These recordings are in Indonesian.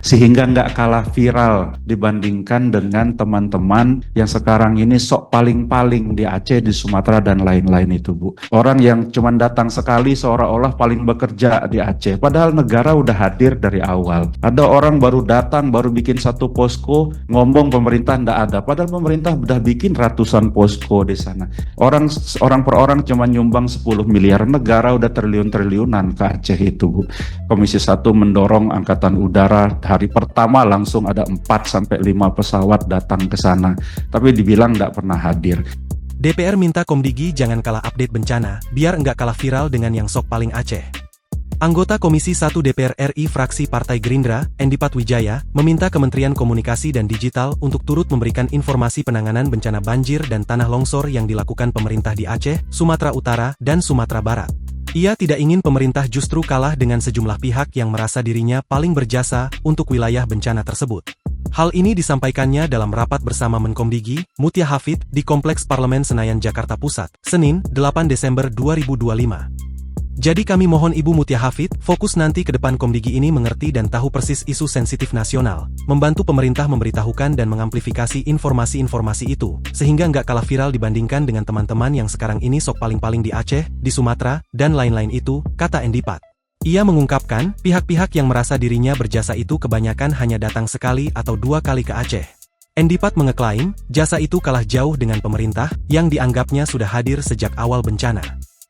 sehingga nggak kalah viral dibandingkan dengan teman-teman yang sekarang ini sok paling-paling di Aceh, di Sumatera, dan lain-lain itu, Bu. Orang yang cuma datang sekali seolah-olah paling bekerja di Aceh, padahal negara udah hadir dari awal. Ada orang baru datang, baru bikin satu posko, ngomong pemerintah nggak ada, padahal pemerintah udah bikin ratusan posko di sana. Orang per orang cuma nyumbang 10 miliar, negara udah triliun-triliunan ke Aceh itu, Bu. Komisi 1 mendorong Angkatan Udara. Hari pertama langsung ada 4-5 pesawat datang ke sana, tapi dibilang nggak pernah hadir. DPR minta Komdigi jangan kalah update bencana, biar nggak kalah viral dengan yang sok paling Aceh. Anggota Komisi 1 DPR RI fraksi Partai Gerindra, Endi Patwijaya, meminta Kementerian Komunikasi dan Digital untuk turut memberikan informasi penanganan bencana banjir dan tanah longsor yang dilakukan pemerintah di Aceh, Sumatera Utara, dan Sumatera Barat. Ia tidak ingin pemerintah justru kalah dengan sejumlah pihak yang merasa dirinya paling berjasa untuk wilayah bencana tersebut. Hal ini disampaikannya dalam rapat bersama Menkomdigi, Mutia Hafid, di Kompleks Parlemen Senayan, Jakarta Pusat, Senin, 8 Desember 2025. Jadi kami mohon Ibu Mutia Hafid, fokus nanti ke depan Komdigi ini mengerti dan tahu persis isu sensitif nasional, membantu pemerintah memberitahukan dan mengamplifikasi informasi-informasi itu, sehingga nggak kalah viral dibandingkan dengan teman-teman yang sekarang ini sok paling-paling di Aceh, di Sumatera, dan lain-lain itu, kata Endi Pat. Ia mengungkapkan, pihak-pihak yang merasa dirinya berjasa itu kebanyakan hanya datang sekali atau 2 kali ke Aceh. Endi Pat mengeklaim, jasa itu kalah jauh dengan pemerintah, yang dianggapnya sudah hadir sejak awal bencana.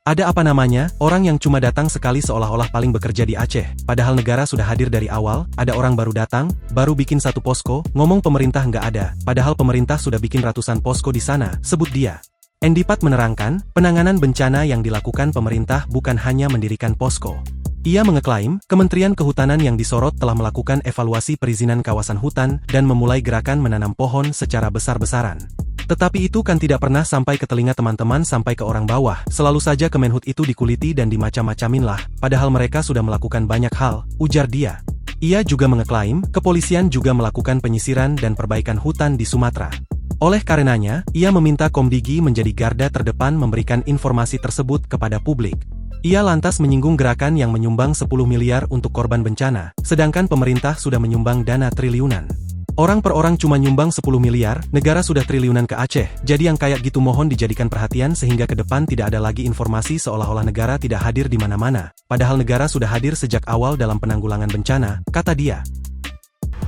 Ada apa namanya, orang yang cuma datang sekali seolah-olah paling bekerja di Aceh, padahal negara sudah hadir dari awal, ada orang baru datang, baru bikin satu posko, ngomong pemerintah nggak ada, padahal pemerintah sudah bikin ratusan posko di sana, sebut dia. Endi Pat menerangkan, penanganan bencana yang dilakukan pemerintah bukan hanya mendirikan posko. Ia mengeklaim, Kementerian Kehutanan yang disorot telah melakukan evaluasi perizinan kawasan hutan dan memulai gerakan menanam pohon secara besar-besaran. Tetapi itu kan tidak pernah sampai ke telinga teman-teman sampai ke orang bawah, selalu saja Kemenhut itu dikuliti dan dimacam-macamin lah, padahal mereka sudah melakukan banyak hal, ujar dia. Ia juga mengeklaim, kepolisian juga melakukan penyisiran dan perbaikan hutan di Sumatera. Oleh karenanya, ia meminta Komdigi menjadi garda terdepan memberikan informasi tersebut kepada publik. Ia lantas menyinggung gerakan yang menyumbang 10 miliar untuk korban bencana, sedangkan pemerintah sudah menyumbang dana triliunan. Orang per orang cuma nyumbang 10 miliar, negara sudah triliunan ke Aceh, jadi yang kayak gitu mohon dijadikan perhatian sehingga ke depan tidak ada lagi informasi seolah-olah negara tidak hadir di mana-mana, padahal negara sudah hadir sejak awal dalam penanggulangan bencana, kata dia.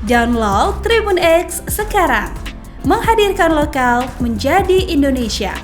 Download Tribun X sekarang, menghadirkan lokal menjadi Indonesia.